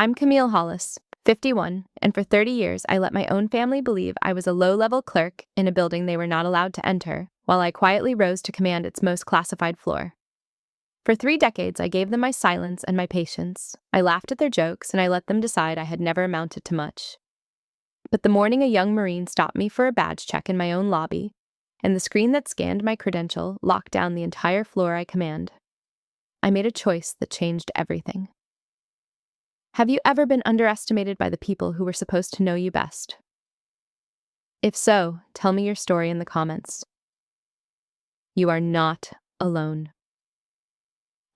I'm Camille Hollis, 51, and for 30 years I let my own family believe I was a low-level clerk in a building they were not allowed to enter, while I quietly rose to command its most classified floor. For 3 decades I gave them my silence and my patience. I laughed at their jokes, and I let them decide I had never amounted to much. But the morning a young Marine stopped me for a badge check in my own lobby, and the screen that scanned my credential locked down the entire floor I command, I made a choice that changed everything. Have you ever been underestimated by the people who were supposed to know you best? If so, tell me your story in the comments. You are not alone.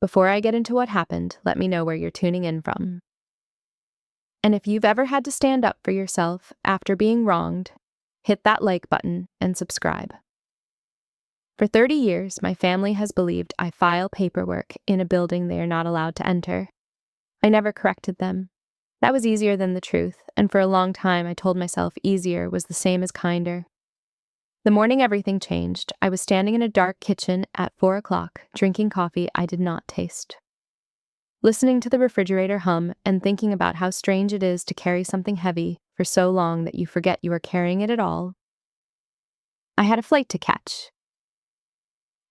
Before I get into what happened, let me know where you're tuning in from. And if you've ever had to stand up for yourself after being wronged, hit that like button and subscribe. For 30 years, my family has believed I file paperwork in a building they are not allowed to enter. I never corrected them. That was easier than the truth, and for a long time I told myself easier was the same as kinder. The morning everything changed, I was standing in a dark kitchen at 4 o'clock, drinking coffee I did not taste. Listening to the refrigerator hum and thinking about how strange it is to carry something heavy for so long that you forget you are carrying it at all. I had a flight to catch.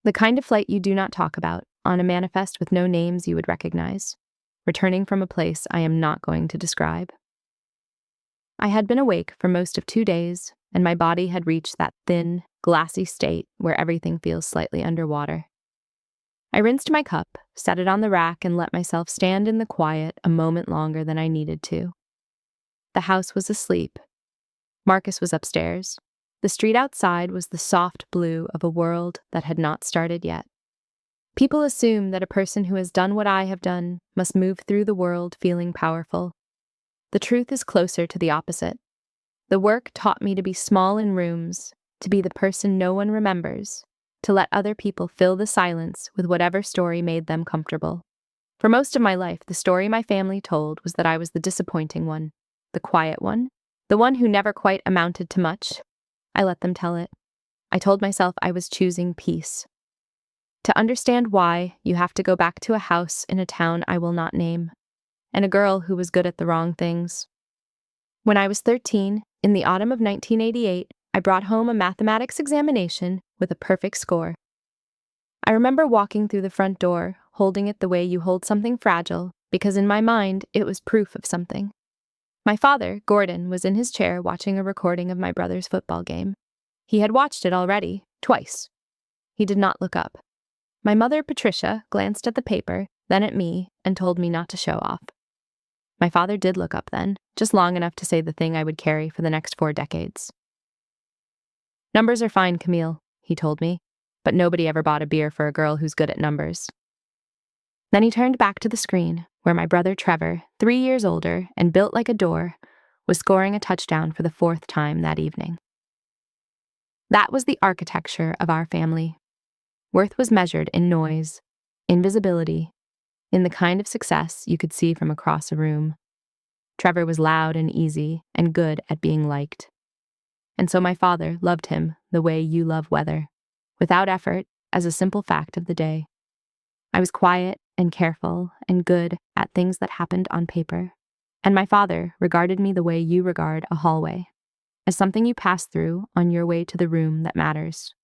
The kind of flight you do not talk about, on a manifest with no names you would recognize, returning from a place I am not going to describe. I had been awake for most of 2 days, and my body had reached that thin, glassy state where everything feels slightly underwater. I rinsed my cup, set it on the rack, and let myself stand in the quiet a moment longer than I needed to. The house was asleep. Marcus was upstairs. The street outside was the soft blue of a world that had not started yet. People assume that a person who has done what I have done must move through the world feeling powerful. The truth is closer to the opposite. The work taught me to be small in rooms, to be the person no one remembers, to let other people fill the silence with whatever story made them comfortable. For most of my life, the story my family told was that I was the disappointing one, the quiet one, the one who never quite amounted to much. I let them tell it. I told myself I was choosing peace. To understand why, you have to go back to a house in a town I will not name, and a girl who was good at the wrong things. When I was 13, in the autumn of 1988, I brought home a mathematics examination with a perfect score. I remember walking through the front door, holding it the way you hold something fragile, because in my mind, it was proof of something. My father, Gordon, was in his chair watching a recording of my brother's football game. He had watched it already, twice. He did not look up. My mother, Patricia, glanced at the paper, then at me, and told me not to show off. My father did look up then, just long enough to say the thing I would carry for the next 4 decades. Numbers are fine, Camille, he told me, but nobody ever bought a beer for a girl who's good at numbers. Then he turned back to the screen, where my brother Trevor, 3 years older and built like a door, was scoring a touchdown for the 4th time that evening. That was the architecture of our family. Worth was measured in noise, in visibility, in the kind of success you could see from across a room. Trevor was loud and easy and good at being liked. And so my father loved him the way you love weather, without effort, as a simple fact of the day. I was quiet and careful and good at things that happened on paper, and my father regarded me the way you regard a hallway, as something you pass through on your way to the room that matters.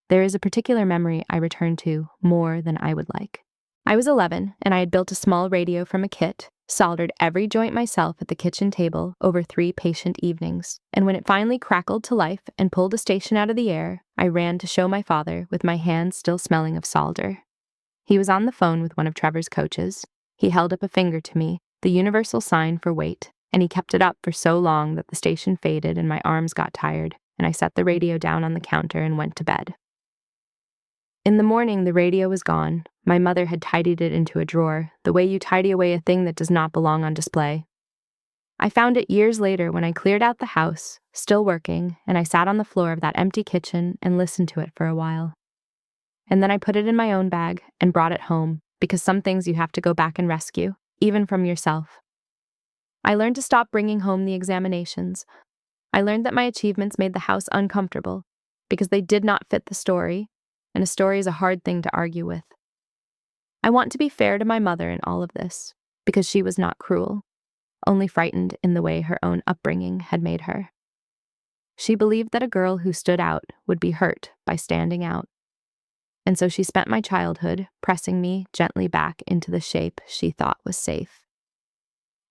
There is a particular memory I return to more than I would like. I was 11, and I had built a small radio from a kit, soldered every joint myself at the kitchen table over 3 patient evenings, and when it finally crackled to life and pulled a station out of the air, I ran to show my father with my hands still smelling of solder. He was on the phone with one of Trevor's coaches. He held up a finger to me, the universal sign for wait, and he kept it up for so long that the station faded and my arms got tired, and I set the radio down on the counter and went to bed. In the morning, the radio was gone. My mother had tidied it into a drawer, the way you tidy away a thing that does not belong on display. I found it years later when I cleared out the house, still working, and I sat on the floor of that empty kitchen and listened to it for a while. And then I put it in my own bag and brought it home, because some things you have to go back and rescue, even from yourself. I learned to stop bringing home the examinations. I learned that my achievements made the house uncomfortable, because they did not fit the story, and a story is a hard thing to argue with. I want to be fair to my mother in all of this, because she was not cruel. only frightened in the way her own upbringing had made her. She believed that a girl who stood out would be hurt by standing out. And so she spent my childhood pressing me gently back into the shape she thought was safe.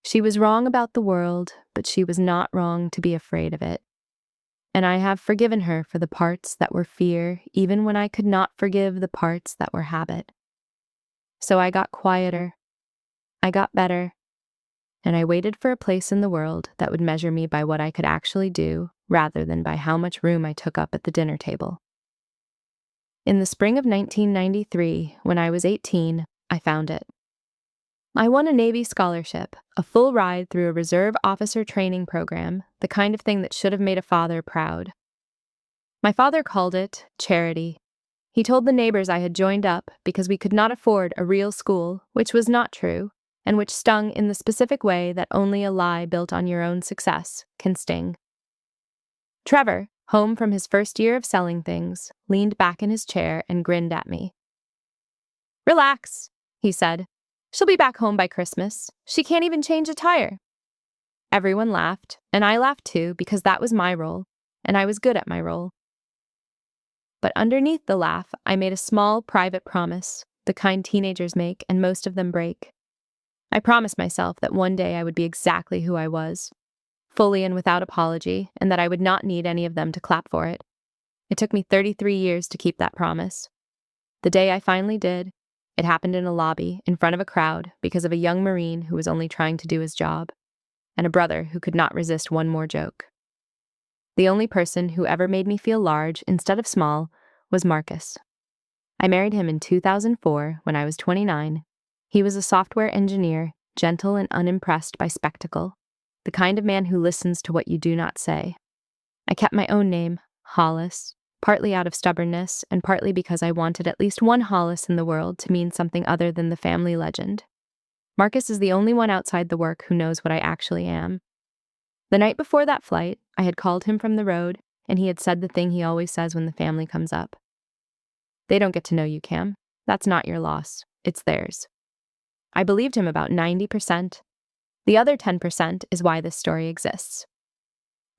She was wrong about the world, but she was not wrong to be afraid of it. And I have forgiven her for the parts that were fear, even when I could not forgive the parts that were habit. So I got quieter, I got better, and I waited for a place in the world that would measure me by what I could actually do, rather than by how much room I took up at the dinner table. In the spring of 1993, when I was 18, I found it. I won a Navy scholarship, a full ride through a reserve officer training program, the kind of thing that should have made a father proud. My father called it charity. He told the neighbors I had joined up because we could not afford a real school, which was not true, and which stung in the specific way that only a lie built on your own success can sting. Trevor, home from his first year of selling things, leaned back in his chair and grinned at me. "Relax," he said. "She'll be back home by Christmas. She can't even change a tire." Everyone laughed, and I laughed too because that was my role, and I was good at my role. But underneath the laugh, I made a small, private promise, the kind teenagers make and most of them break. I promised myself that one day I would be exactly who I was, fully and without apology, and that I would not need any of them to clap for it. It took me 33 years to keep that promise. The day I finally did, it happened in a lobby, in front of a crowd, because of a young Marine who was only trying to do his job, and a brother who could not resist one more joke. The only person who ever made me feel large instead of small was Marcus. I married him in 2004 when I was 29. He was a software engineer, gentle and unimpressed by spectacle, the kind of man who listens to what you do not say. I kept my own name, Hollis, partly out of stubbornness and partly because I wanted at least one Hollis in the world to mean something other than the family legend. Marcus is the only one outside the work who knows what I actually am. The night before that flight, I had called him from the road, and he had said the thing he always says when the family comes up. "They don't get to know you, Cam. That's not your loss. It's theirs." I believed him about 90%. The other 10% is why this story exists.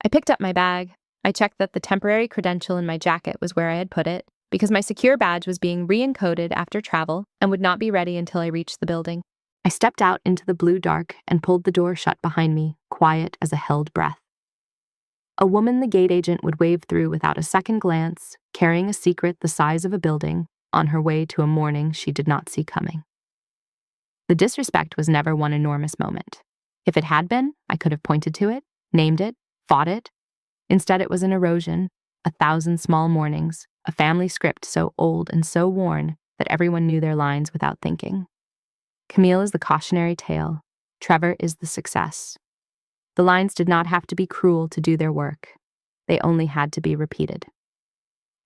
I picked up my bag. I checked that the temporary credential in my jacket was where I had put it, because my secure badge was being re-encoded after travel and would not be ready until I reached the building. I stepped out into the blue dark and pulled the door shut behind me, quiet as a held breath. A woman the gate agent would wave through without a second glance, carrying a secret the size of a building, on her way to a morning she did not see coming. The disrespect was never one enormous moment. If it had been, I could have pointed to it, named it, fought it. Instead, it was an erosion, 1,000 small mornings, a family script so old and so worn that everyone knew their lines without thinking. Camille is the cautionary tale. Trevor is the success. The lines did not have to be cruel to do their work. They only had to be repeated.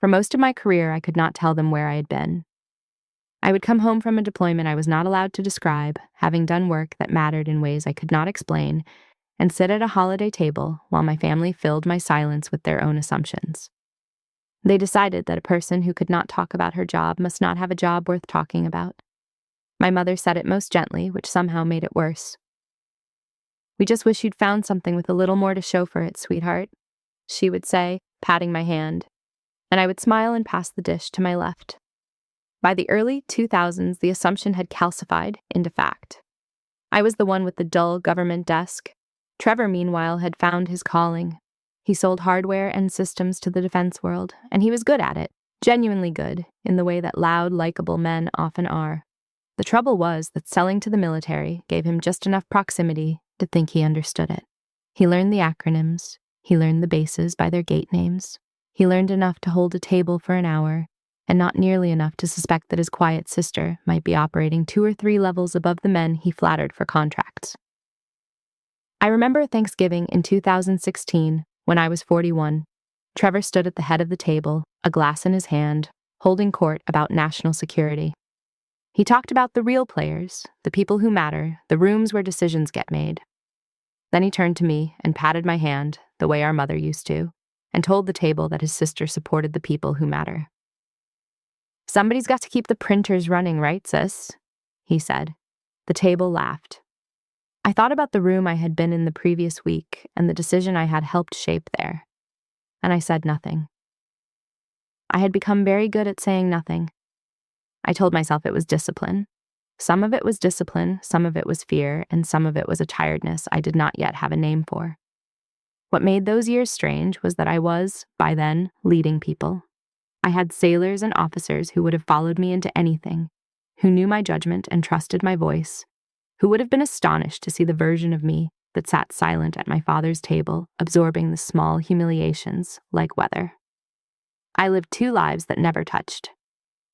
For most of my career, I could not tell them where I had been. I would come home from a deployment I was not allowed to describe, having done work that mattered in ways I could not explain, and sit at a holiday table while my family filled my silence with their own assumptions. They decided that a person who could not talk about her job must not have a job worth talking about. My mother said it most gently, which somehow made it worse. "We just wish you'd found something with a little more to show for it, sweetheart," she would say, patting my hand, and I would smile and pass the dish to my left. By the early 2000s, the assumption had calcified into fact. I was the one with the dull government desk. Trevor, meanwhile, had found his calling. He sold hardware and systems to the defense world, and he was good at it, genuinely good, in the way that loud, likable men often are. The trouble was that selling to the military gave him just enough proximity to think he understood it. He learned the acronyms. He learned the bases by their gate names. He learned enough to hold a table for an hour, and not nearly enough to suspect that his quiet sister might be operating 2 or 3 levels above the men he flattered for contracts. I remember Thanksgiving in 2016, when I was 41. Trevor stood at the head of the table, a glass in his hand, holding court about national security. He talked about the real players, the people who matter, the rooms where decisions get made. Then he turned to me and patted my hand, the way our mother used to, and told the table that his sister supported the people who matter. "Somebody's got to keep the printers running, right, sis?" he said. The table laughed. I thought about the room I had been in the previous week and the decision I had helped shape there, and I said nothing. I had become very good at saying nothing. I told myself it was discipline. Some of it was discipline, some of it was fear, and some of it was a tiredness I did not yet have a name for. What made those years strange was that I was, by then, leading people. I had sailors and officers who would have followed me into anything, who knew my judgment and trusted my voice, who would have been astonished to see the version of me that sat silent at my father's table, absorbing the small humiliations like weather. I lived 2 lives that never touched.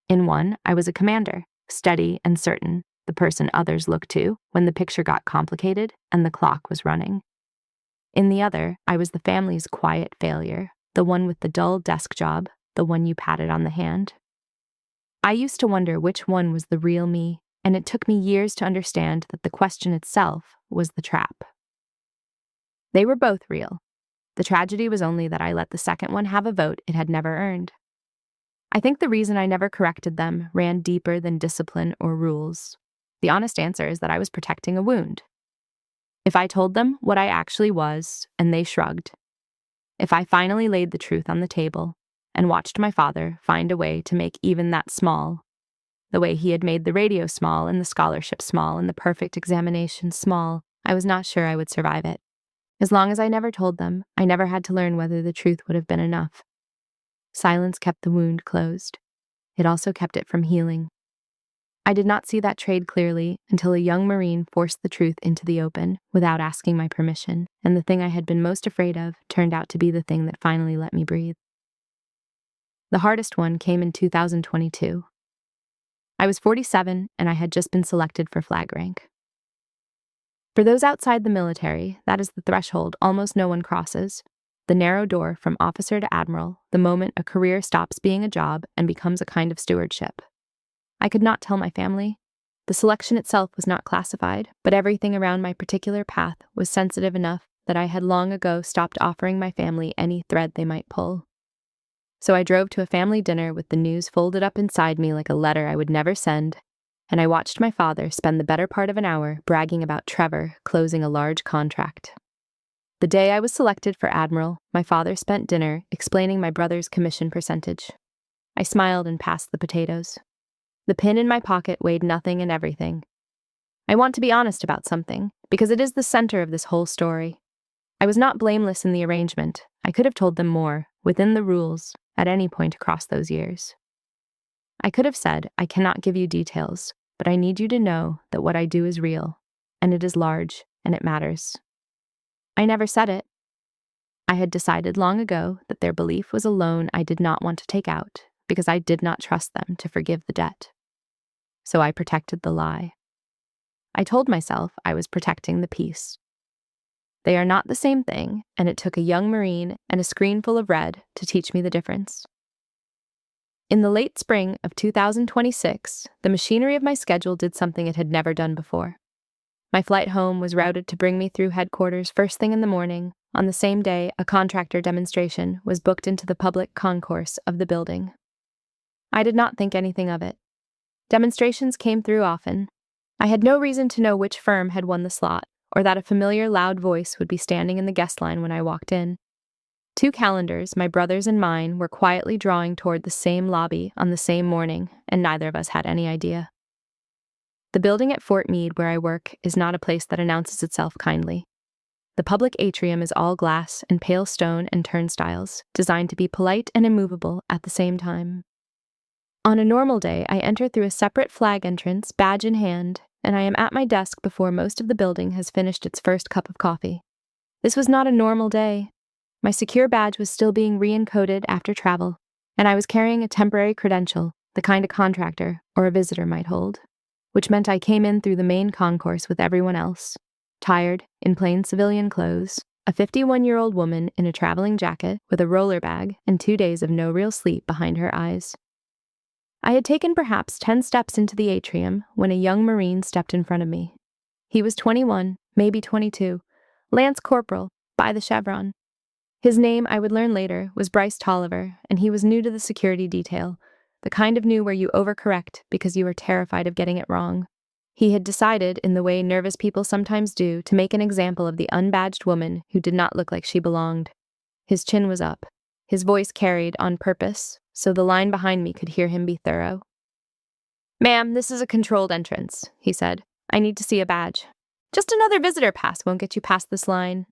In one, I was a commander, steady and certain, the person others looked to when the picture got complicated and the clock was running. In the other, I was the family's quiet failure, the one with the dull desk job, the one you patted on the hand. I used to wonder which one was the real me, and it took me years to understand that the question itself was the trap. They were both real. The tragedy was only that I let the second one have a vote it had never earned. I think the reason I never corrected them ran deeper than discipline or rules. The honest answer is that I was protecting a wound. If I told them what I actually was, and they shrugged, if I finally laid the truth on the table and watched my father find a way to make even that small, the way he had made the radio small and the scholarship small and the perfect examination small, I was not sure I would survive it. As long as I never told them, I never had to learn whether the truth would have been enough. Silence kept the wound closed. It also kept it from healing. I did not see that trade clearly until a young Marine forced the truth into the open without asking my permission, and the thing I had been most afraid of turned out to be the thing that finally let me breathe. The hardest one came in 2022. I was 47, and I had just been selected for flag rank. For those outside the military, that is the threshold almost no one crosses, the narrow door from officer to admiral, the moment a career stops being a job and becomes a kind of stewardship. I could not tell my family. The selection itself was not classified, but everything around my particular path was sensitive enough that I had long ago stopped offering my family any thread they might pull. So I drove to a family dinner with the news folded up inside me like a letter I would never send, and I watched my father spend the better part of an hour bragging about Trevor closing a large contract. The day I was selected for admiral, my father spent dinner explaining my brother's commission percentage. I smiled and passed the potatoes. The pin in my pocket weighed nothing and everything. I want to be honest about something, because it is the center of this whole story. I was not blameless in the arrangement. I could have told them more, within the rules, at any point across those years. I could have said, I cannot give you details, but I need you to know that what I do is real, and it is large, and it matters. I never said it. I had decided long ago that their belief was a loan I did not want to take out, because I did not trust them to forgive the debt. So I protected the lie. I told myself I was protecting the peace. They are not the same thing, and it took a young Marine and a screen full of red to teach me the difference. In the late spring of 2026, the machinery of my schedule did something it had never done before. My flight home was routed to bring me through headquarters first thing in the morning. On the same day, a contractor demonstration was booked into the public concourse of the building. I did not think anything of it. Demonstrations came through often. I had no reason to know which firm had won the slot, or that a familiar loud voice would be standing in the guest line when I walked in. 2 calendars, my brother's and mine, were quietly drawing toward the same lobby on the same morning, and neither of us had any idea. The building at Fort Meade where I work is not a place that announces itself kindly. The public atrium is all glass and pale stone and turnstiles, designed to be polite and immovable at the same time. On a normal day, I enter through a separate flag entrance, badge in hand, and I am at my desk before most of the building has finished its first cup of coffee. This was not a normal day. My secure badge was still being re-encoded after travel, and I was carrying a temporary credential, the kind a contractor or a visitor might hold, which meant I came in through the main concourse with everyone else, tired, in plain civilian clothes, a 51-year-old woman in a traveling jacket with a roller bag and 2 days of no real sleep behind her eyes. I had taken perhaps 10 steps into the atrium when a young Marine stepped in front of me. He was 21, maybe 22, Lance Corporal, by the chevron. His name, I would learn later, was Bryce Tolliver, and he was new to the security detail, the kind of new where you overcorrect because you are terrified of getting it wrong. He had decided, in the way nervous people sometimes do, to make an example of the unbadged woman who did not look like she belonged. His chin was up. His voice carried on purpose, so the line behind me could hear him be thorough. "Ma'am, this is a controlled entrance," he said. "I need to see a badge. Just another visitor pass won't get you past this line."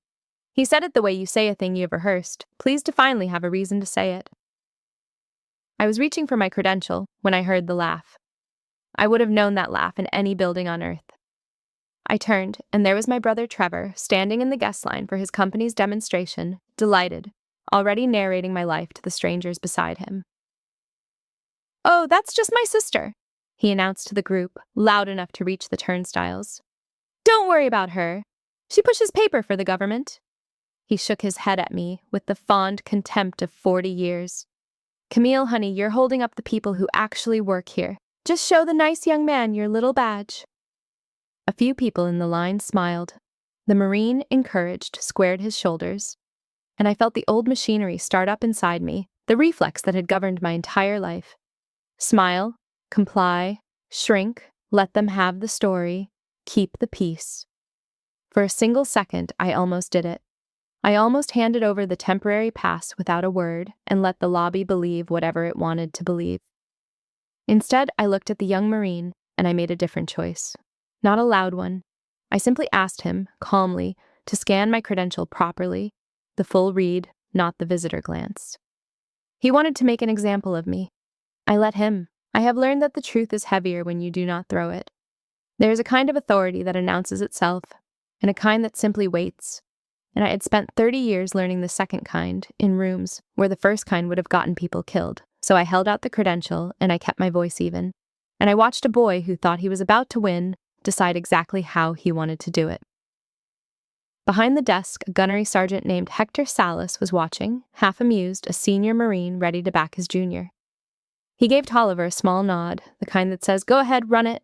He said it the way you say a thing you've rehearsed, pleased to finally have a reason to say it. I was reaching for my credential when I heard the laugh. I would have known that laugh in any building on Earth. I turned, and there was my brother Trevor, standing in the guest line for his company's demonstration, delighted, already narrating my life to the strangers beside him. "Oh, that's just my sister," he announced to the group, loud enough to reach the turnstiles. "Don't worry about her. She pushes paper for the government." He shook his head at me with the fond contempt of 40 years. "Camille, honey, you're holding up the people who actually work here. Just show the nice young man your little badge." A few people in the line smiled. The Marine, encouraged, squared his shoulders, and I felt the old machinery start up inside me, the reflex that had governed my entire life. Smile, comply, shrink, let them have the story, keep the peace. For a single second, I almost did it. I almost handed over the temporary pass without a word and let the lobby believe whatever it wanted to believe. Instead, I looked at the young Marine, and I made a different choice. Not a loud one. I simply asked him, calmly, to scan my credential properly, the full read, not the visitor glance. He wanted to make an example of me. I let him. I have learned that the truth is heavier when you do not throw it. There is a kind of authority that announces itself, and a kind that simply waits. And I had spent 30 years learning the second kind, in rooms where the first kind would have gotten people killed. So I held out the credential, and I kept my voice even. And I watched a boy who thought he was about to win decide exactly how he wanted to do it. Behind the desk, a gunnery sergeant named Hector Salas was watching, half amused, a senior Marine ready to back his junior. He gave Tolliver a small nod, the kind that says, "Go ahead, run it.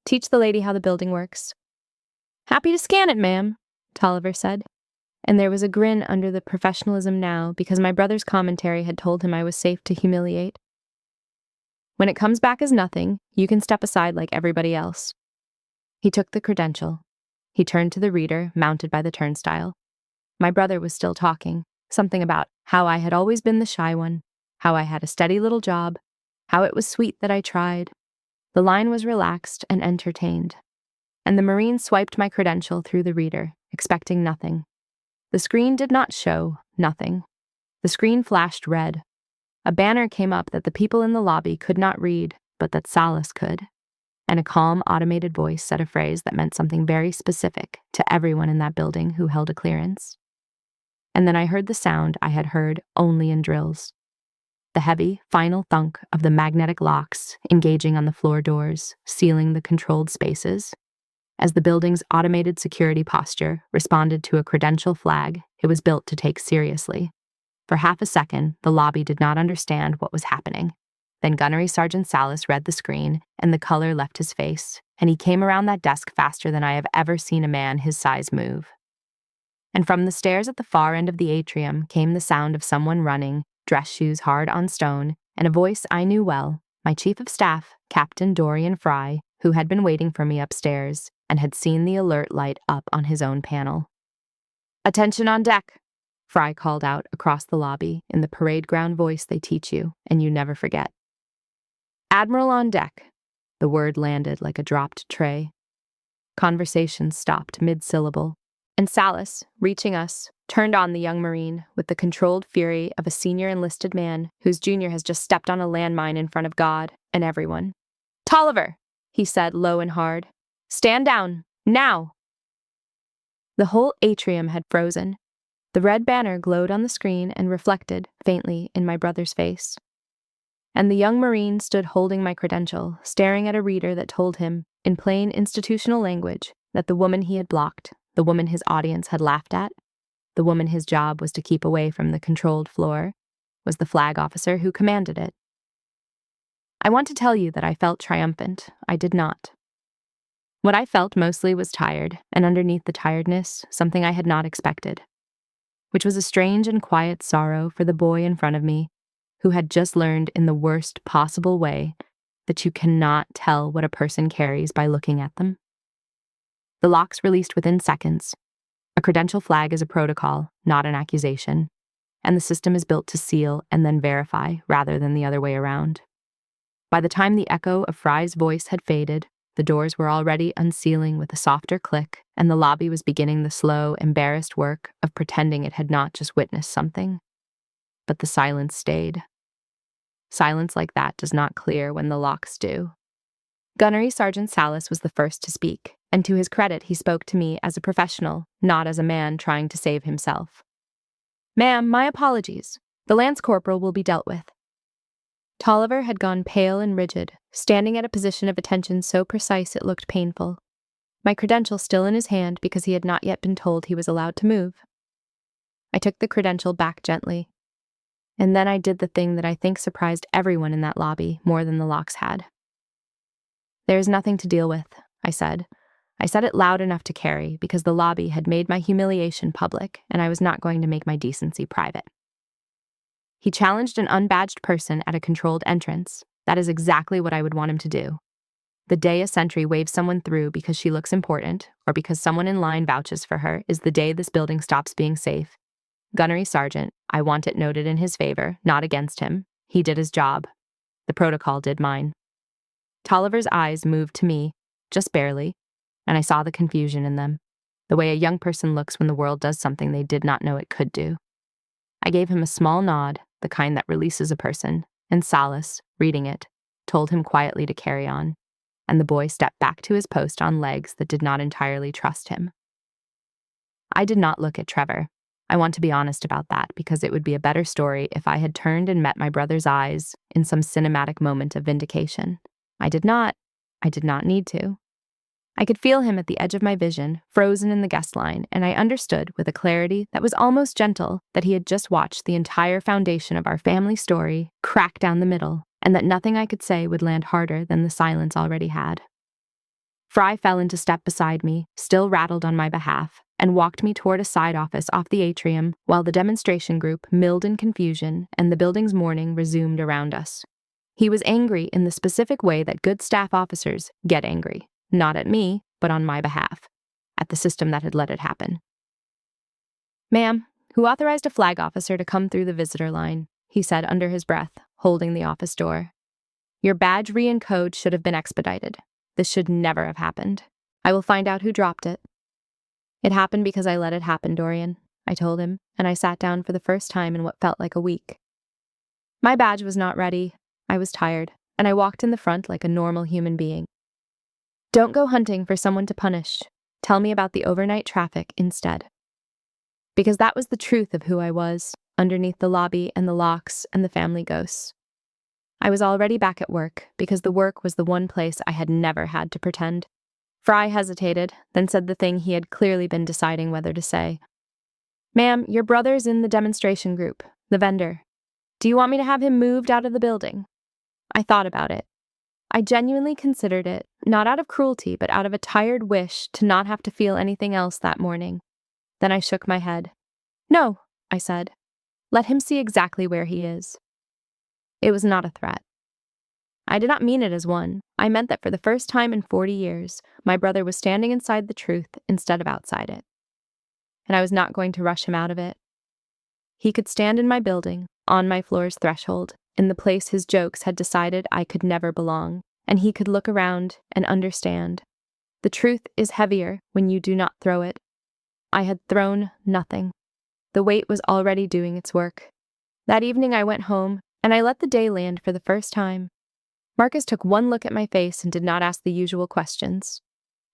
Teach the lady how the building works." "Happy to scan it, ma'am," Tolliver said. And there was a grin under the professionalism now because my brother's commentary had told him I was safe to humiliate. "When it comes back as nothing, you can step aside like everybody else." He took the credential. He turned to the reader, mounted by the turnstile. My brother was still talking, something about how I had always been the shy one, how I had a steady little job, how it was sweet that I tried. The line was relaxed and entertained. And the Marine swiped my credential through the reader, expecting nothing. The screen did not show nothing. The screen flashed red. A banner came up that the people in the lobby could not read, but that Salas could. And a calm, automated voice said a phrase that meant something very specific to everyone in that building who held a clearance. And then I heard the sound I had heard only in drills. The heavy, final thunk of the magnetic locks engaging on the floor doors, sealing the controlled spaces. As the building's automated security posture responded to a credential flag it was built to take seriously. For half a second, the lobby did not understand what was happening. Then Gunnery Sergeant Salas read the screen, and the color left his face, and he came around that desk faster than I have ever seen a man his size move. And from the stairs at the far end of the atrium came the sound of someone running, dress shoes hard on stone, and a voice I knew well, my chief of staff, Captain Dorian Fry, who had been waiting for me upstairs and had seen the alert light up on his own panel. "Attention on deck," Fry called out across the lobby in the parade ground voice they teach you and you never forget. "Admiral on deck." The word landed like a dropped tray. Conversation stopped mid-syllable, and Salas, reaching us, turned on the young Marine with the controlled fury of a senior enlisted man whose junior has just stepped on a landmine in front of God and everyone. "Tolliver," he said low and hard. "Stand down, now!" The whole atrium had frozen. The red banner glowed on the screen and reflected, faintly, in my brother's face. And the young Marine stood holding my credential, staring at a reader that told him, in plain institutional language, that the woman he had blocked, the woman his audience had laughed at, the woman his job was to keep away from the controlled floor, was the flag officer who commanded it. I want to tell you that I felt triumphant. I did not. What I felt mostly was tired, and underneath the tiredness, something I had not expected, which was a strange and quiet sorrow for the boy in front of me, who had just learned in the worst possible way that you cannot tell what a person carries by looking at them. The locks released within seconds. A credential flag is a protocol, not an accusation, and the system is built to seal and then verify rather than the other way around. By the time the echo of Fry's voice had faded, the doors were already unsealing with a softer click, and the lobby was beginning the slow, embarrassed work of pretending it had not just witnessed something. But the silence stayed. Silence like that does not clear when the locks do. Gunnery Sergeant Salas was the first to speak, and to his credit, he spoke to me as a professional, not as a man trying to save himself. "Ma'am, my apologies. The Lance Corporal will be dealt with." Tolliver had gone pale and rigid, standing at a position of attention so precise it looked painful. My credential still in his hand because he had not yet been told he was allowed to move. I took the credential back gently. And then I did the thing that I think surprised everyone in that lobby more than the locks had. "There is nothing to deal with," I said. I said it loud enough to carry because the lobby had made my humiliation public and I was not going to make my decency private. He challenged an unbadged person at a controlled entrance. That is exactly what I would want him to do. The day a sentry waves someone through because she looks important or because someone in line vouches for her is the day this building stops being safe. Gunnery Sergeant, I want it noted in his favor, not against him. He did his job. The protocol did mine. Tolliver's eyes moved to me, just barely, and I saw the confusion in them, the way a young person looks when the world does something they did not know it could do. I gave him a small nod, the kind that releases a person, and Salas, reading it, told him quietly to carry on, and the boy stepped back to his post on legs that did not entirely trust him. I did not look at Trevor. I want to be honest about that because it would be a better story if I had turned and met my brother's eyes in some cinematic moment of vindication. I did not need to. I could feel him at the edge of my vision, frozen in the guest line, and I understood with a clarity that was almost gentle that he had just watched the entire foundation of our family story crack down the middle, and that nothing I could say would land harder than the silence already had. Fry fell into step beside me, still rattled on my behalf, and walked me toward a side office off the atrium while the demonstration group milled in confusion and the building's mourning resumed around us. He was angry in the specific way that good staff officers get angry. Not at me, but on my behalf, at the system that had let it happen. "Ma'am, who authorized a flag officer to come through the visitor line?" he said under his breath, holding the office door. "Your badge re-encode should have been expedited. This should never have happened. I will find out who dropped it." "It happened because I let it happen, Dorian," I told him, and I sat down for the first time in what felt like a week. My badge was not ready. I was tired, and I walked in the front like a normal human being. "Don't go hunting for someone to punish. Tell me about the overnight traffic instead." Because that was the truth of who I was, underneath the lobby and the locks and the family ghosts. I was already back at work, because the work was the one place I had never had to pretend. Fry hesitated, then said the thing he had clearly been deciding whether to say. "Ma'am, your brother's in the demonstration group, the vendor. Do you want me to have him moved out of the building?" I thought about it. I genuinely considered it, not out of cruelty, but out of a tired wish to not have to feel anything else that morning. Then I shook my head. "No," I said. "Let him see exactly where he is." It was not a threat. I did not mean it as one. I meant that for the first time in 40 years, my brother was standing inside the truth instead of outside it. And I was not going to rush him out of it. He could stand in my building, on my floor's threshold, in the place his jokes had decided I could never belong, and he could look around and understand. The truth is heavier when you do not throw it. I had thrown nothing. The weight was already doing its work. That evening I went home, and I let the day land for the first time. Marcus took one look at my face and did not ask the usual questions.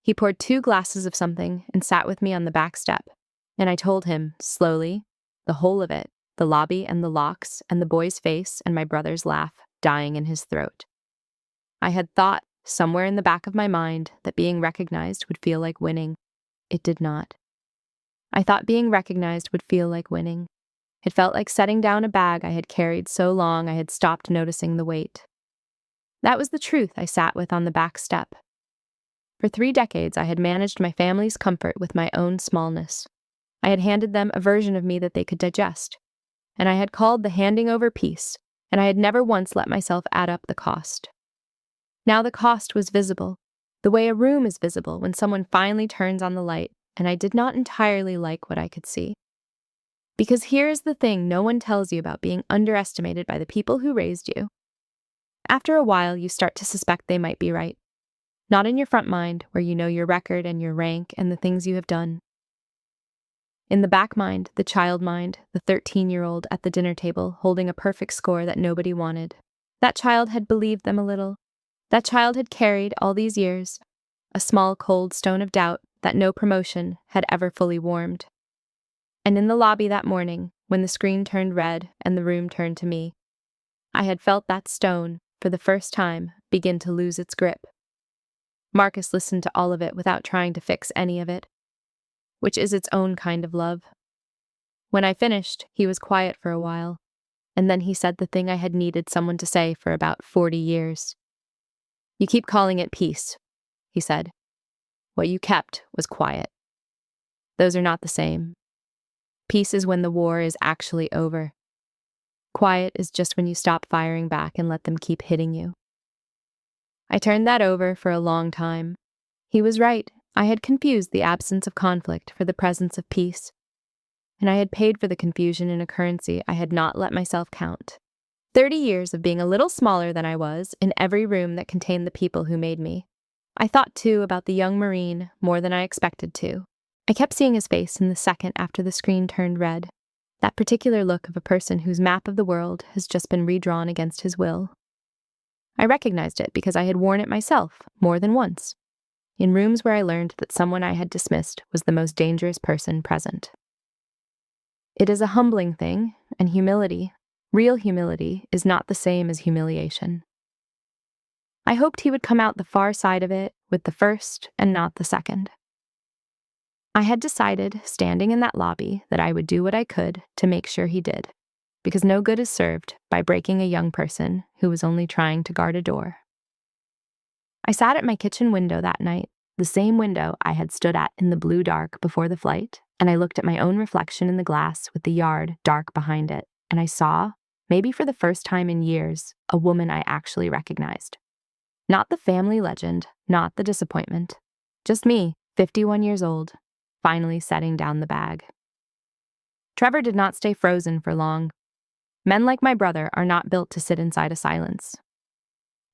He poured 2 glasses of something and sat with me on the back step, and I told him, slowly, the whole of it, the lobby and the locks and the boy's face and my brother's laugh dying in his throat. I had thought, somewhere in the back of my mind, that being recognized would feel like winning. It did not. I thought being recognized would feel like winning. It felt like setting down a bag I had carried so long I had stopped noticing the weight. That was the truth I sat with on the back step. For 3 decades I had managed my family's comfort with my own smallness. I had handed them a version of me that they could digest. And I had called the handing over peace, and I had never once let myself add up the cost. Now the cost was visible, the way a room is visible when someone finally turns on the light, and I did not entirely like what I could see. Because here is the thing no one tells you about being underestimated by the people who raised you. After a while, you start to suspect they might be right. Not in your front mind, where you know your record and your rank and the things you have done. In the back mind, the child mind, the 13-year-old at the dinner table holding a perfect score that nobody wanted. That child had believed them a little. That child had carried, all these years, a small cold stone of doubt that no promotion had ever fully warmed. And in the lobby that morning, when the screen turned red and the room turned to me, I had felt that stone, for the first time, begin to lose its grip. Marcus listened to all of it without trying to fix any of it, which is its own kind of love. When I finished, he was quiet for a while, and then he said the thing I had needed someone to say for about 40 years. "You keep calling it peace," he said. "What you kept was quiet. Those are not the same. Peace is when the war is actually over. Quiet is just when you stop firing back and let them keep hitting you." I turned that over for a long time. He was right. I had confused the absence of conflict for the presence of peace, and I had paid for the confusion in a currency I had not let myself count. 30 years of being a little smaller than I was in every room that contained the people who made me. I thought, too, about the young Marine more than I expected to. I kept seeing his face in the second after the screen turned red, that particular look of a person whose map of the world has just been redrawn against his will. I recognized it because I had worn it myself more than once, in rooms where I learned that someone I had dismissed was the most dangerous person present. It is a humbling thing, and humility, real humility, is not the same as humiliation. I hoped he would come out the far side of it with the first and not the second. I had decided, standing in that lobby, that I would do what I could to make sure he did, because no good is served by breaking a young person who was only trying to guard a door. I sat at my kitchen window that night, the same window I had stood at in the blue dark before the flight, and I looked at my own reflection in the glass with the yard dark behind it, and I saw, maybe for the first time in years, a woman I actually recognized. Not the family legend, not the disappointment. Just me, 51 years old, finally setting down the bag. Trevor did not stay frozen for long. Men like my brother are not built to sit inside a silence.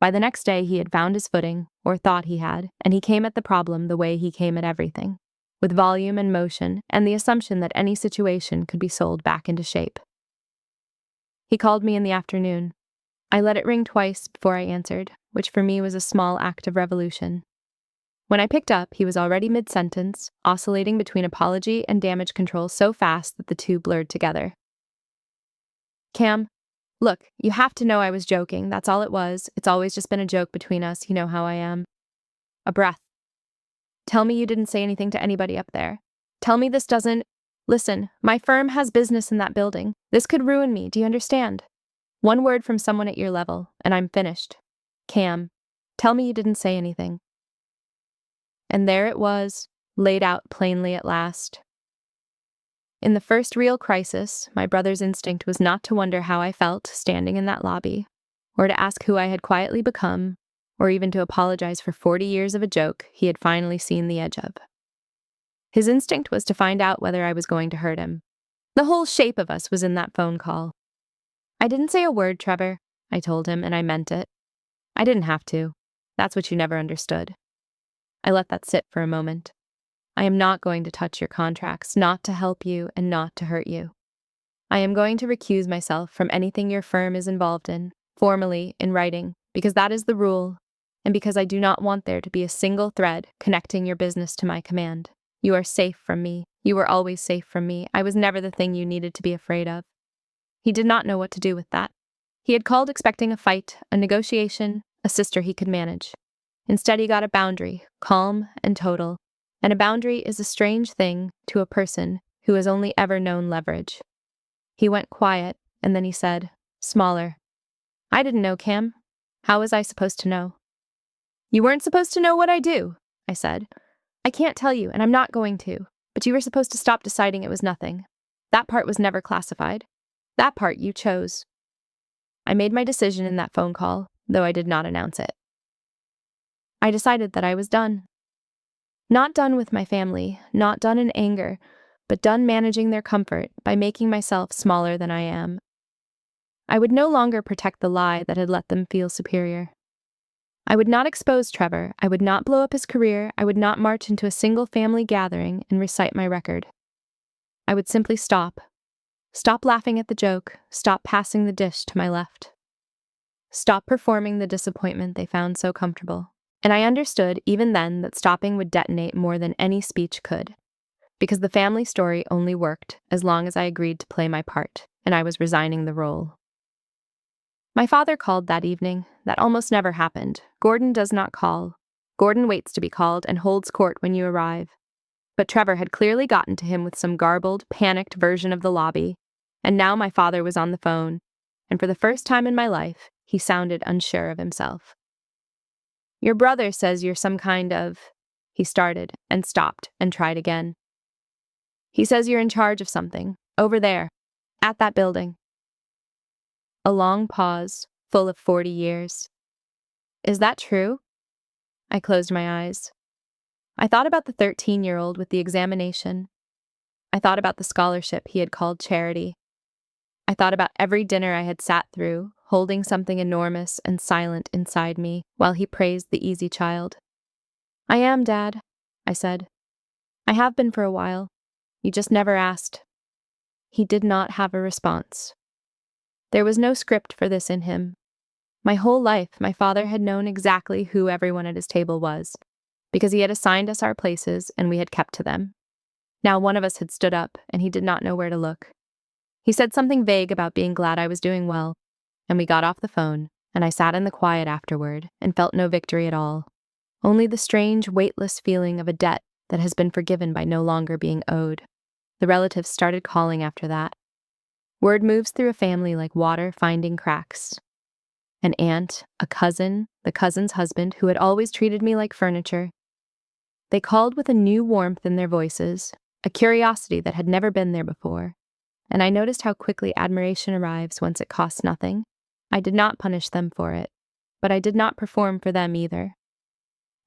By the next day, he had found his footing, or thought he had, and he came at the problem the way he came at everything, with volume and motion and the assumption that any situation could be sold back into shape. He called me in the afternoon. I let it ring twice before I answered, which for me was a small act of revolution. When I picked up, he was already mid-sentence, oscillating between apology and damage control so fast that the two blurred together. "Cam, look, you have to know I was joking, that's all it was. It's always just been a joke between us, you know how I am." A breath. "Tell me you didn't say anything to anybody up there. Tell me this doesn't— Listen, my firm has business in that building. This could ruin me, do you understand? One word from someone at your level, and I'm finished. Cam, tell me you didn't say anything." And there it was, laid out plainly at last. In the first real crisis, my brother's instinct was not to wonder how I felt standing in that lobby, or to ask who I had quietly become, or even to apologize for 40 years of a joke he had finally seen the edge of. His instinct was to find out whether I was going to hurt him. The whole shape of us was in that phone call. "I didn't say a word, Trevor," I told him, and I meant it. I didn't have to. That's what you never understood. I let that sit for a moment. I am not going to touch your contracts, not to help you and not to hurt you. I am going to recuse myself from anything your firm is involved in, formally, in writing, because that is the rule, and because I do not want there to be a single thread connecting your business to my command. You are safe from me. You were always safe from me. I was never the thing you needed to be afraid of. He did not know what to do with that. He had called expecting a fight, a negotiation, a sister he could manage. Instead, he got a boundary, calm and total. And a boundary is a strange thing to a person who has only ever known leverage. He went quiet, and then he said, smaller, "I didn't know, Cam. How was I supposed to know?" "You weren't supposed to know what I do," I said. "I can't tell you, and I'm not going to, but you were supposed to stop deciding it was nothing. That part was never classified. That part you chose." I made my decision in that phone call, though I did not announce it. I decided that I was done. Not done with my family, not done in anger, but done managing their comfort by making myself smaller than I am. I would no longer protect the lie that had let them feel superior. I would not expose Trevor, I would not blow up his career, I would not march into a single family gathering and recite my record. I would simply stop. Stop laughing at the joke, stop passing the dish to my left. Stop performing the disappointment they found so comfortable. And I understood even then that stopping would detonate more than any speech could, because the family story only worked as long as I agreed to play my part, and I was resigning the role. My father called that evening. That almost never happened. Gordon does not call. Gordon waits to be called and holds court when you arrive. But Trevor had clearly gotten to him with some garbled, panicked version of the lobby, and now my father was on the phone, and for the first time in my life, he sounded unsure of himself. "Your brother says you're some kind of," he started and stopped and tried again. "He says you're in charge of something, over there, at that building." A long pause, full of 40 years. Is that true? I closed my eyes. I thought about the 13-year-old with the examination. I thought about the scholarship he had called charity. I thought about every dinner I had sat through, holding something enormous and silent inside me while he praised the easy child. "I am, Dad," I said. "I have been for a while. You just never asked." He did not have a response. There was no script for this in him. My whole life, my father had known exactly who everyone at his table was, because he had assigned us our places and we had kept to them. Now one of us had stood up, and he did not know where to look. He said something vague about being glad I was doing well, and we got off the phone, and I sat in the quiet afterward and felt no victory at all, only the strange, weightless feeling of a debt that has been forgiven by no longer being owed. The relatives started calling after that. Word moves through a family like water finding cracks. An aunt, a cousin, the cousin's husband, who had always treated me like furniture. They called with a new warmth in their voices, a curiosity that had never been there before, and I noticed how quickly admiration arrives once it costs nothing. I did not punish them for it, but I did not perform for them either.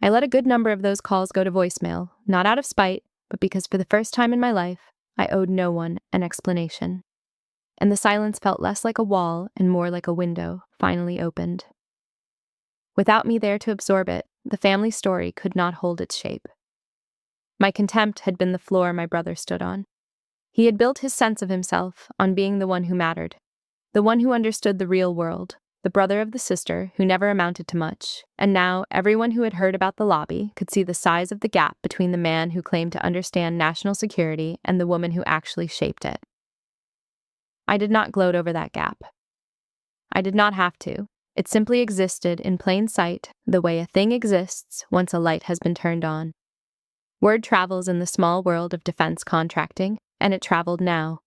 I let a good number of those calls go to voicemail, not out of spite, but because for the first time in my life, I owed no one an explanation. And the silence felt less like a wall and more like a window finally opened. Without me there to absorb it, the family story could not hold its shape. My contempt had been the floor my brother stood on. He had built his sense of himself on being the one who mattered, the one who understood the real world, the brother of the sister who never amounted to much, and now everyone who had heard about the lobby could see the size of the gap between the man who claimed to understand national security and the woman who actually shaped it. I did not gloat over that gap. I did not have to. It simply existed in plain sight, the way a thing exists once a light has been turned on. Word travels in the small world of defense contracting, and it traveled now.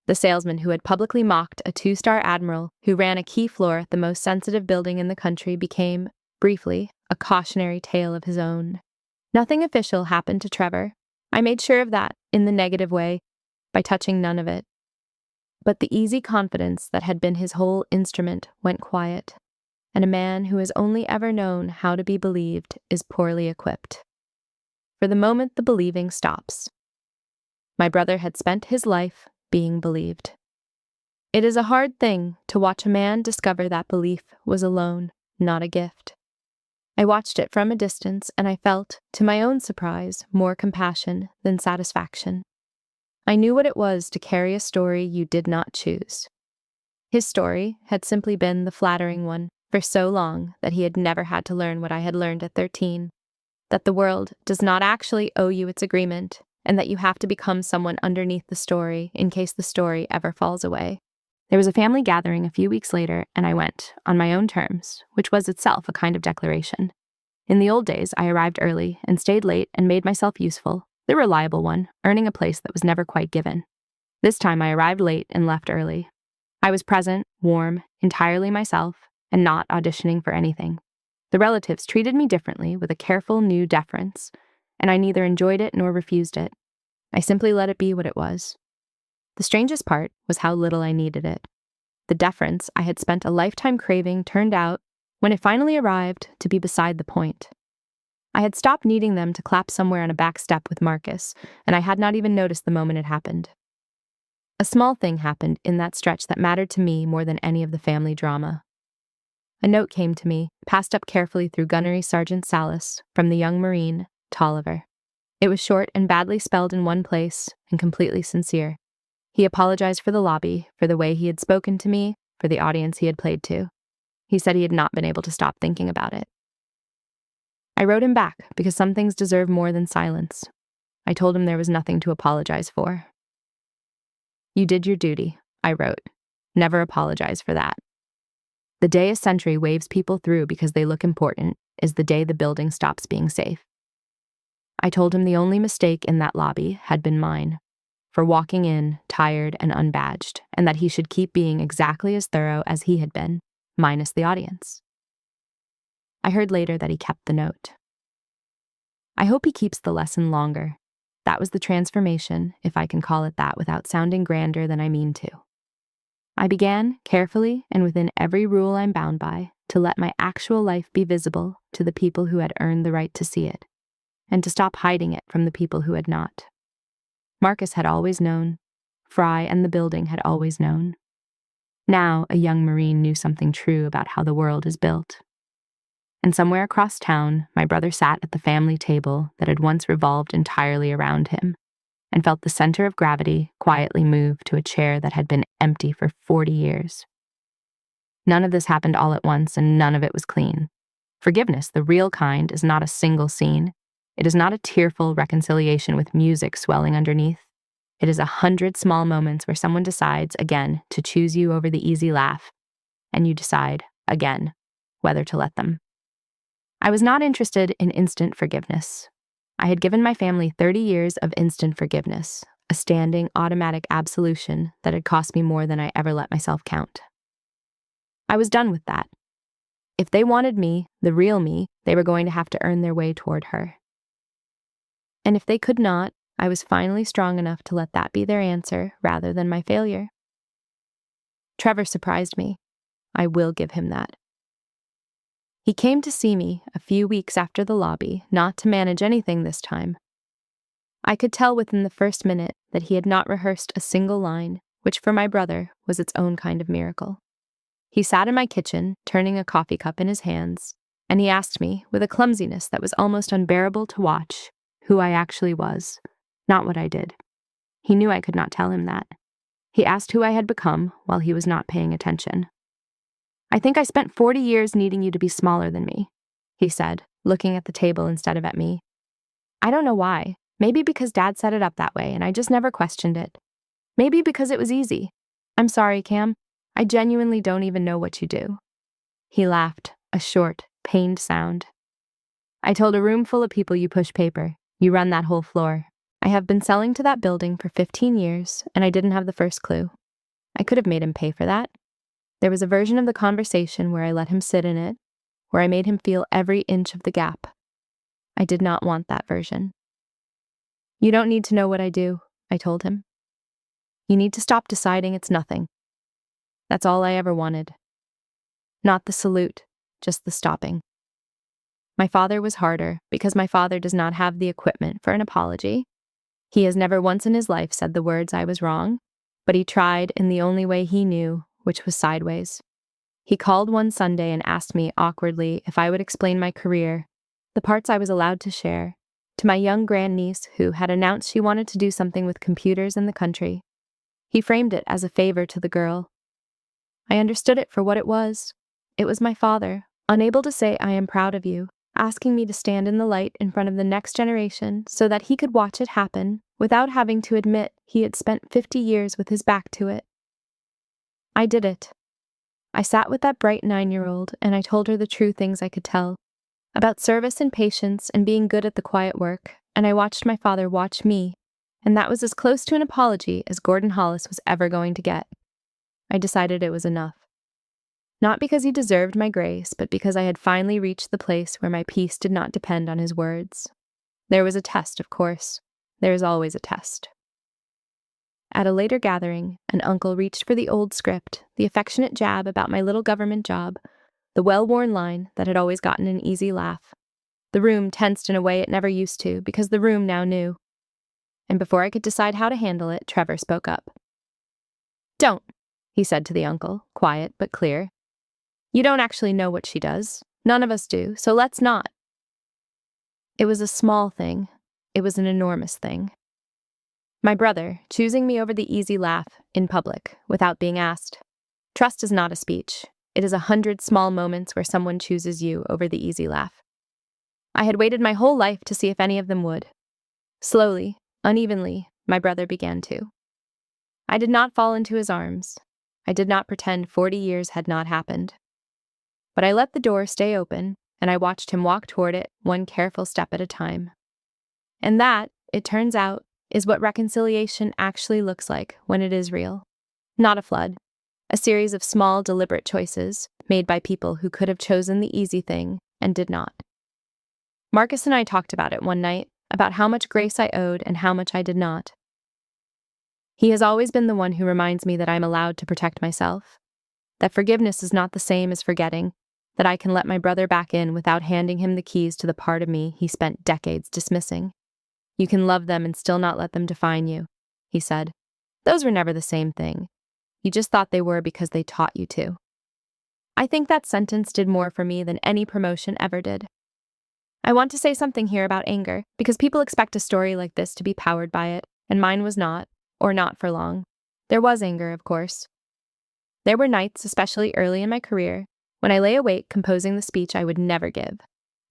The salesman who had publicly mocked a 2-star admiral who ran a key floor at the most sensitive building in the country became, briefly, a cautionary tale of his own. Nothing official happened to Trevor. I made sure of that, in the negative way, by touching none of it. But the easy confidence that had been his whole instrument went quiet, and a man who has only ever known how to be believed is poorly equipped. For the moment the believing stops. My brother had spent his life being believed. It is a hard thing to watch a man discover that belief was a loan, not a gift. I watched it from a distance, and I felt, to my own surprise, more compassion than satisfaction. I knew what it was to carry a story you did not choose. His story had simply been the flattering one for so long that he had never had to learn what I had learned at 13, that the world does not actually owe you its agreement, and that you have to become someone underneath the story in case the story ever falls away. There was a family gathering a few weeks later, and I went, on my own terms, which was itself a kind of declaration. In the old days, I arrived early and stayed late and made myself useful, the reliable one, earning a place that was never quite given. This time I arrived late and left early. I was present, warm, entirely myself, and not auditioning for anything. The relatives treated me differently with a careful new deference, and I neither enjoyed it nor refused it. I simply let it be what it was. The strangest part was how little I needed it. The deference I had spent a lifetime craving turned out, when it finally arrived, to be beside the point. I had stopped needing them to clap somewhere on a back step with Marcus, and I had not even noticed the moment it happened. A small thing happened in that stretch that mattered to me more than any of the family drama. A note came to me, passed up carefully through Gunnery Sergeant Salas, from the young Marine, Tolliver. It was short and badly spelled in one place, and completely sincere. He apologized for the lobby, for the way he had spoken to me, for the audience he had played to. He said he had not been able to stop thinking about it. I wrote him back because some things deserve more than silence. I told him there was nothing to apologize for. You did your duty, I wrote. Never apologize for that. The day a sentry waves people through because they look important is the day the building stops being safe. I told him the only mistake in that lobby had been mine, for walking in, tired and unbadged, and that he should keep being exactly as thorough as he had been, minus the audience. I heard later that he kept the note. I hope he keeps the lesson longer. That was the transformation, if I can call it that without sounding grander than I mean to. I began, carefully and within every rule I'm bound by, to let my actual life be visible to the people who had earned the right to see it, and to stop hiding it from the people who had not. Marcus had always known. Fry and the building had always known. Now, a young Marine knew something true about how the world is built. And somewhere across town, my brother sat at the family table that had once revolved entirely around him, and felt the center of gravity quietly move to a chair that had been empty for 40 years. None of this happened all at once, and none of it was clean. Forgiveness, the real kind, is not a single scene. It is not a tearful reconciliation with music swelling underneath. It is 100 small moments where someone decides, again, to choose you over the easy laugh, and you decide, again, whether to let them. I was not interested in instant forgiveness. I had given my family 30 years of instant forgiveness, a standing, automatic absolution that had cost me more than I ever let myself count. I was done with that. If they wanted me, the real me, they were going to have to earn their way toward her. And if they could not, I was finally strong enough to let that be their answer rather than my failure. Trevor surprised me. I will give him that. He came to see me a few weeks after the lobby, not to manage anything this time. I could tell within the first minute that he had not rehearsed a single line, which for my brother was its own kind of miracle. He sat in my kitchen, turning a coffee cup in his hands, and he asked me, with a clumsiness that was almost unbearable to watch, who I actually was, not what I did. He knew I could not tell him that. He asked who I had become while he was not paying attention. I think I spent 40 years needing you to be smaller than me, he said, looking at the table instead of at me. I don't know why. Maybe because Dad set it up that way and I just never questioned it. Maybe because it was easy. I'm sorry, Cam. I genuinely don't even know what you do. He laughed, a short, pained sound. I told a room full of people you push paper. You run that whole floor. I have been selling to that building for 15 years, and I didn't have the first clue. I could have made him pay for that. There was a version of the conversation where I let him sit in it, where I made him feel every inch of the gap. I did not want that version. You don't need to know what I do, I told him. You need to stop deciding it's nothing. That's all I ever wanted. Not the salute, just the stopping. My father was harder because my father does not have the equipment for an apology. He has never once in his life said the words I was wrong, but he tried in the only way he knew, which was sideways. He called one Sunday and asked me awkwardly if I would explain my career, the parts I was allowed to share, to my young grandniece who had announced she wanted to do something with computers in the country. He framed it as a favor to the girl. I understood it for what it was. It was my father, unable to say I am proud of you, asking me to stand in the light in front of the next generation so that he could watch it happen without having to admit he had spent 50 years with his back to it. I did it. I sat with that bright 9-year-old and I told her the true things I could tell, about service and patience and being good at the quiet work, and I watched my father watch me, and that was as close to an apology as Gordon Hollis was ever going to get. I decided it was enough. Not because he deserved my grace, but because I had finally reached the place where my peace did not depend on his words. There was a test, of course. There is always a test. At a later gathering, an uncle reached for the old script, the affectionate jab about my little government job, the well-worn line that had always gotten an easy laugh. The room tensed in a way it never used to because the room now knew. And before I could decide how to handle it, Trevor spoke up. "Don't," he said to the uncle, quiet but clear. "You don't actually know what she does. None of us do, so let's not." It was a small thing. It was an enormous thing. My brother, choosing me over the easy laugh, in public, without being asked. Trust is not a speech. It is 100 small moments where someone chooses you over the easy laugh. I had waited my whole life to see if any of them would. Slowly, unevenly, my brother began to. I did not fall into his arms. I did not pretend 40 years had not happened. But I let the door stay open, and I watched him walk toward it, one careful step at a time. And that, it turns out, is what reconciliation actually looks like when it is real. Not a flood. A series of small, deliberate choices made by people who could have chosen the easy thing and did not. Marcus and I talked about it one night, about how much grace I owed and how much I did not. He has always been the one who reminds me that I'm allowed to protect myself, that forgiveness is not the same as forgetting, that I can let my brother back in without handing him the keys to the part of me he spent decades dismissing. "You can love them and still not let them define you," he said. "Those were never the same thing. You just thought they were because they taught you to." I think that sentence did more for me than any promotion ever did. I want to say something here about anger, because people expect a story like this to be powered by it, and mine was not, or not for long. There was anger, of course. There were nights, especially early in my career, when I lay awake composing the speech I would never give,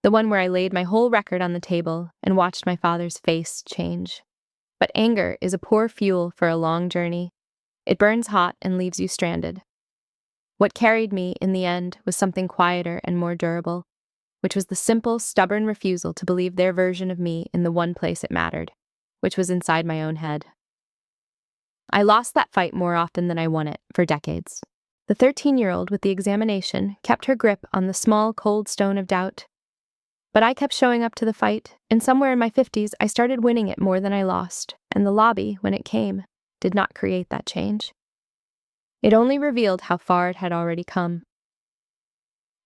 the one where I laid my whole record on the table and watched my father's face change. But anger is a poor fuel for a long journey. It burns hot and leaves you stranded. What carried me, in the end, was something quieter and more durable, which was the simple, stubborn refusal to believe their version of me in the one place it mattered, which was inside my own head. I lost that fight more often than I won it, for decades. The 13-year-old with the examination kept her grip on the small, cold stone of doubt. But I kept showing up to the fight, and somewhere in my 50s I started winning it more than I lost, and the lobby, when it came, did not create that change. It only revealed how far it had already come.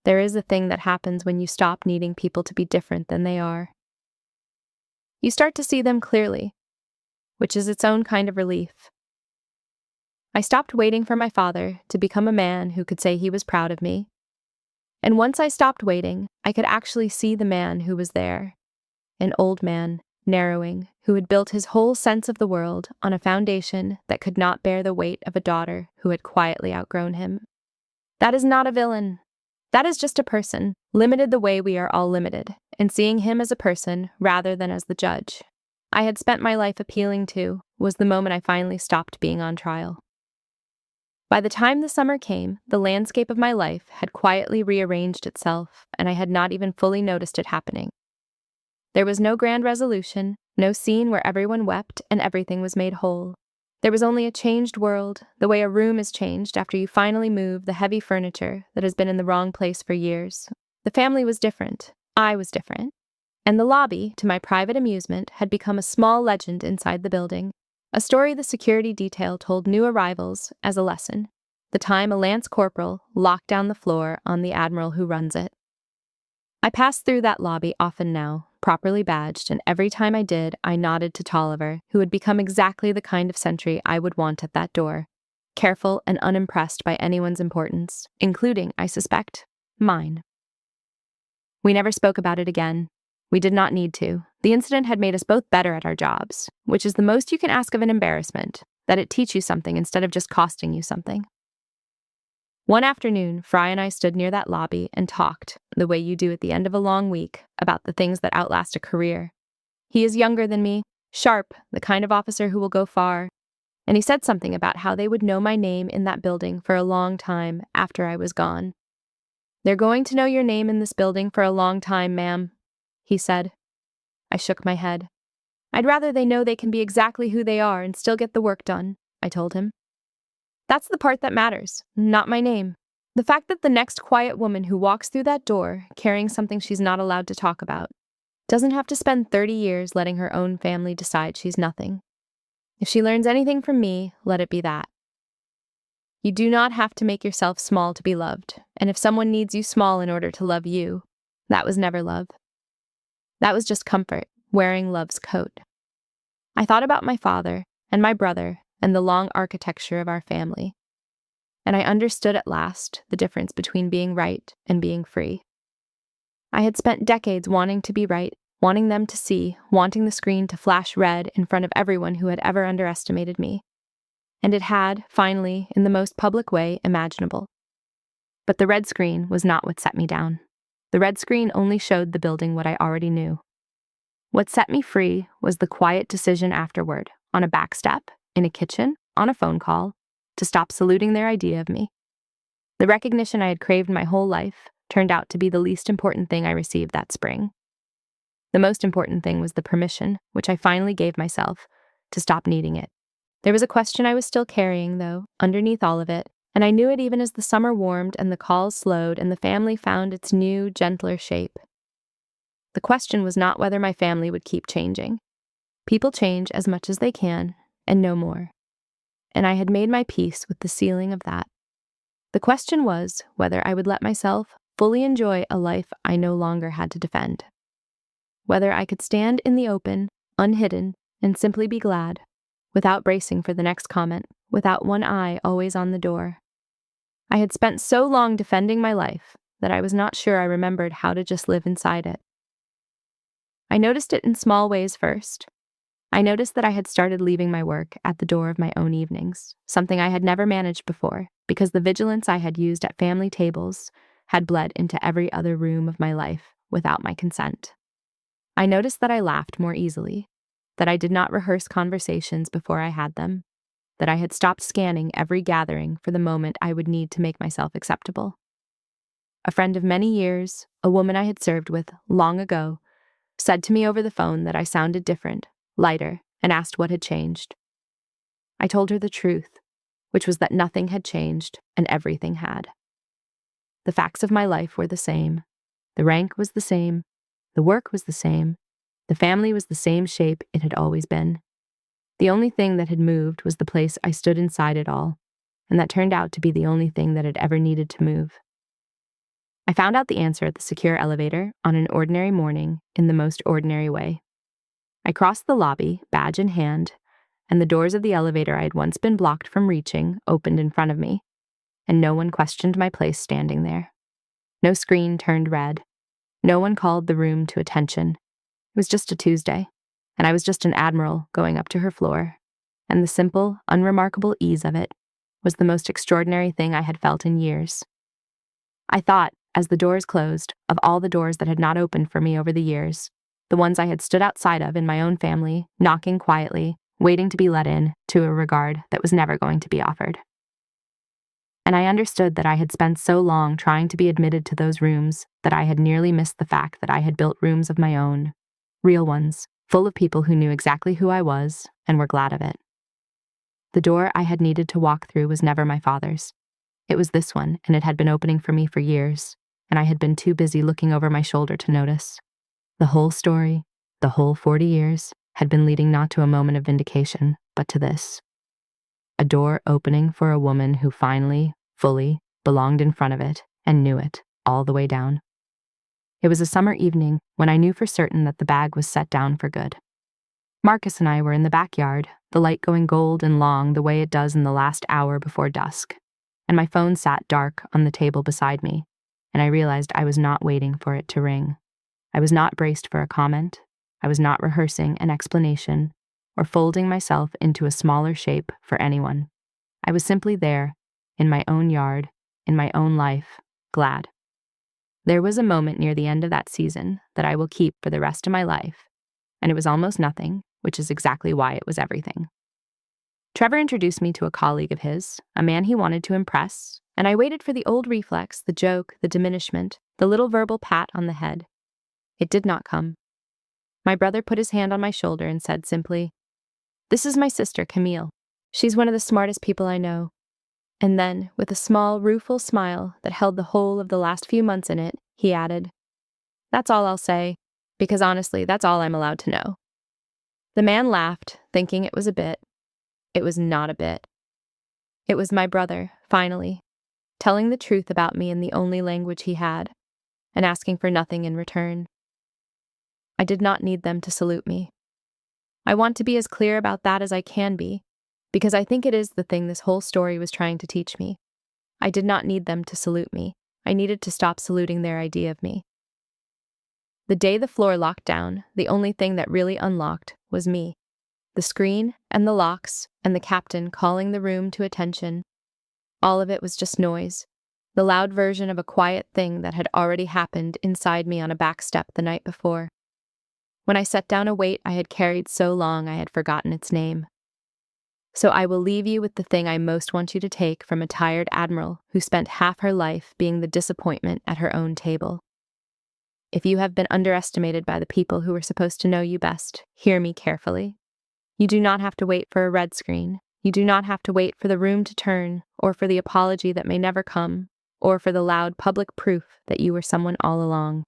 There is a thing that happens when you stop needing people to be different than they are. You start to see them clearly, which is its own kind of relief. I stopped waiting for my father to become a man who could say he was proud of me. And once I stopped waiting, I could actually see the man who was there. An old man, narrowing, who had built his whole sense of the world on a foundation that could not bear the weight of a daughter who had quietly outgrown him. That is not a villain. That is just a person, limited the way we are all limited, and seeing him as a person rather than as the judge I had spent my life appealing to was the moment I finally stopped being on trial. By the time the summer came, the landscape of my life had quietly rearranged itself, and I had not even fully noticed it happening. There was no grand resolution, no scene where everyone wept and everything was made whole. There was only a changed world, the way a room is changed after you finally move the heavy furniture that has been in the wrong place for years. The family was different. I was different. And the lobby, to my private amusement, had become a small legend inside the building. A story the security detail told new arrivals as a lesson. The time a lance corporal locked down the floor on the admiral who runs it. I passed through that lobby often now, properly badged, and every time I did, I nodded to Tolliver, who had become exactly the kind of sentry I would want at that door, careful and unimpressed by anyone's importance, including, I suspect, mine. We never spoke about it again. We did not need to. The incident had made us both better at our jobs, which is the most you can ask of an embarrassment, that it teach you something instead of just costing you something. One afternoon, Fry and I stood near that lobby and talked, the way you do at the end of a long week, about the things that outlast a career. He is younger than me, sharp, the kind of officer who will go far, and he said something about how they would know my name in that building for a long time after I was gone. "They're going to know your name in this building for a long time, ma'am," he said. I shook my head. "I'd rather they know they can be exactly who they are and still get the work done," I told him. "That's the part that matters, not my name. The fact that the next quiet woman who walks through that door, carrying something she's not allowed to talk about, doesn't have to spend 30 years letting her own family decide she's nothing. If she learns anything from me, let it be that. You do not have to make yourself small to be loved, and if someone needs you small in order to love you, that was never love. That was just comfort, wearing love's coat. I thought about my father and my brother and the long architecture of our family, and I understood at last the difference between being right and being free. I had spent decades wanting to be right, wanting them to see, wanting the screen to flash red in front of everyone who had ever underestimated me. And it had, finally, in the most public way imaginable. But the red screen was not what set me down. The red screen only showed the building what I already knew. What set me free was the quiet decision afterward, on a back step, in a kitchen, on a phone call, to stop saluting their idea of me. The recognition I had craved my whole life turned out to be the least important thing I received that spring. The most important thing was the permission, which I finally gave myself, to stop needing it. There was a question I was still carrying, though, underneath all of it, and I knew it even as the summer warmed and the calls slowed and the family found its new, gentler shape. The question was not whether my family would keep changing. People change as much as they can, and no more. And I had made my peace with the ceiling of that. The question was whether I would let myself fully enjoy a life I no longer had to defend. Whether I could stand in the open, unhidden, and simply be glad, without bracing for the next comment, without one eye always on the door. I had spent so long defending my life that I was not sure I remembered how to just live inside it. I noticed it in small ways first. I noticed that I had started leaving my work at the door of my own evenings, something I had never managed before, because the vigilance I had used at family tables had bled into every other room of my life without my consent. I noticed that I laughed more easily, that I did not rehearse conversations before I had them, that I had stopped scanning every gathering for the moment I would need to make myself acceptable. A friend of many years, a woman I had served with long ago, said to me over the phone that I sounded different, lighter, and asked what had changed. I told her the truth, which was that nothing had changed and everything had. The facts of my life were the same. The rank was the same. The work was the same. The family was the same shape it had always been. The only thing that had moved was the place I stood inside it all, and that turned out to be the only thing that had ever needed to move. I found out the answer at the secure elevator on an ordinary morning in the most ordinary way. I crossed the lobby, badge in hand, and the doors of the elevator I had once been blocked from reaching opened in front of me, and no one questioned my place standing there. No screen turned red. No one called the room to attention. It was just a Tuesday, and I was just an admiral going up to her floor, and the simple, unremarkable ease of it was the most extraordinary thing I had felt in years. I thought, as the doors closed, of all the doors that had not opened for me over the years, the ones I had stood outside of in my own family, knocking quietly, waiting to be let in to a regard that was never going to be offered. And I understood that I had spent so long trying to be admitted to those rooms that I had nearly missed the fact that I had built rooms of my own, real ones, full of people who knew exactly who I was and were glad of it. The door I had needed to walk through was never my father's. It was this one, and it had been opening for me for years, and I had been too busy looking over my shoulder to notice. The whole story, the whole 40 years, had been leading not to a moment of vindication, but to this. A door opening for a woman who finally, fully, belonged in front of it and knew it, all the way down. It was a summer evening when I knew for certain that the bag was set down for good. Marcus and I were in the backyard, the light going gold and long the way it does in the last hour before dusk, and my phone sat dark on the table beside me, and I realized I was not waiting for it to ring. I was not braced for a comment. I was not rehearsing an explanation or folding myself into a smaller shape for anyone. I was simply there, in my own yard, in my own life, glad. There was a moment near the end of that season that I will keep for the rest of my life, and it was almost nothing, which is exactly why it was everything. Trevor introduced me to a colleague of his, a man he wanted to impress, and I waited for the old reflex, the joke, the diminishment, the little verbal pat on the head. It did not come. My brother put his hand on my shoulder and said simply, "This is my sister, Camille. She's one of the smartest people I know." And then, with a small, rueful smile that held the whole of the last few months in it, he added, "That's all I'll say, because honestly, that's all I'm allowed to know." The man laughed, thinking it was a bit. It was not a bit. It was my brother, finally, telling the truth about me in the only language he had, and asking for nothing in return. I did not need them to salute me. I want to be as clear about that as I can be, because I think it is the thing this whole story was trying to teach me. I did not need them to salute me. I needed to stop saluting their idea of me. The day the floor locked down, the only thing that really unlocked was me. The screen and the locks and the captain calling the room to attention. All of it was just noise. The loud version of a quiet thing that had already happened inside me on a back step the night before. When I set down a weight I had carried so long I had forgotten its name. So I will leave you with the thing I most want you to take from a tired admiral who spent half her life being the disappointment at her own table. If you have been underestimated by the people who were supposed to know you best, hear me carefully. You do not have to wait for a red screen. You do not have to wait for the room to turn, or for the apology that may never come, or for the loud public proof that you were someone all along.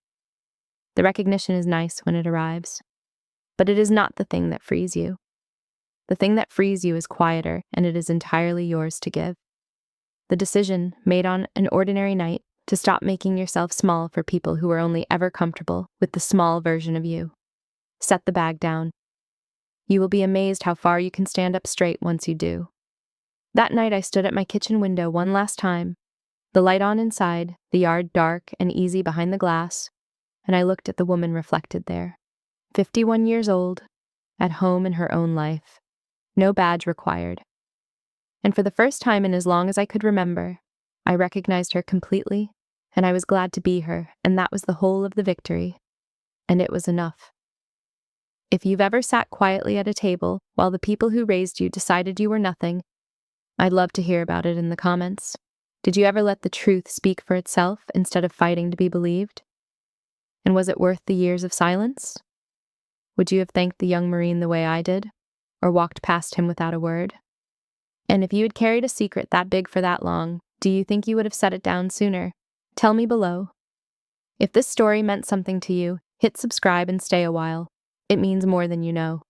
The recognition is nice when it arrives, but it is not the thing that frees you. The thing that frees you is quieter, and it is entirely yours to give. The decision, made on an ordinary night, to stop making yourself small for people who are only ever comfortable with the small version of you. Set the bag down. You will be amazed how far you can stand up straight once you do. That night I stood at my kitchen window one last time, the light on inside, the yard dark and easy behind the glass, and I looked at the woman reflected there. 51 years old, at home in her own life. No badge required. And for the first time in as long as I could remember, I recognized her completely, and I was glad to be her, and that was the whole of the victory. And it was enough. If you've ever sat quietly at a table while the people who raised you decided you were nothing, I'd love to hear about it in the comments. Did you ever let the truth speak for itself instead of fighting to be believed? And was it worth the years of silence? Would you have thanked the young Marine the way I did? Or walked past him without a word? And if you had carried a secret that big for that long, do you think you would have set it down sooner? Tell me below. If this story meant something to you, hit subscribe and stay a while. It means more than you know.